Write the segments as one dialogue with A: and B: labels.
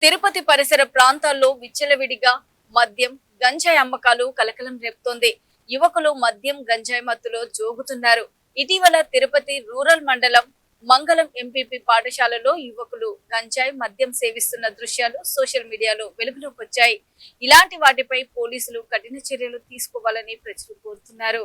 A: తిరుపతి పరిసర ప్రాంతాల్లో విచ్చలవిడిగా మద్యం గంజాయి అమ్మకాలు కలకలం రేపుతోంది. యువకులు మద్యం గంజాయి మత్తులో జోగుతున్నారు. ఇటీవల తిరుపతి రూరల్ మండలం మంగళం ఎంపీపీ పాఠశాలలో యువకులు గంజాయి మద్యం సేవిస్తున్న దృశ్యాలు సోషల్ మీడియాలో వెలుగులోకి వచ్చాయి. ఇలాంటి వాటిపై పోలీసులు కఠిన చర్యలు తీసుకోవాలని ప్రజలు కోరుతున్నారు.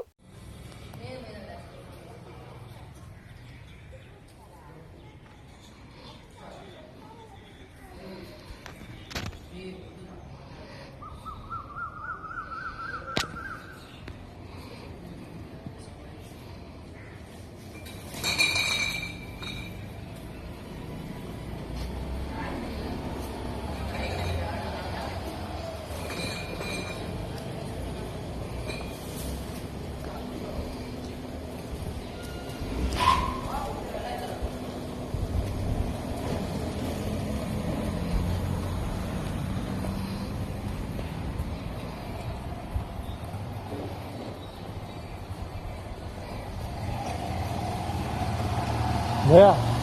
B: 뭐야?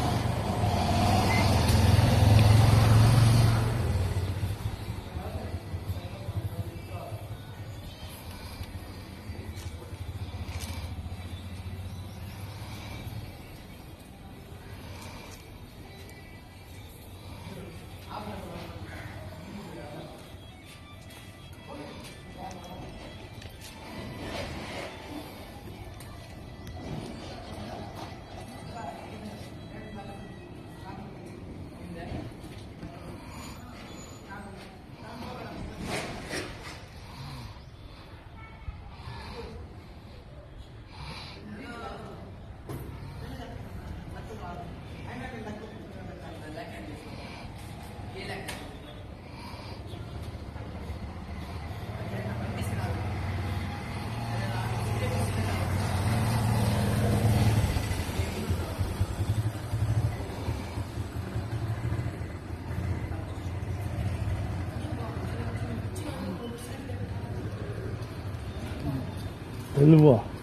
B: 일로 와.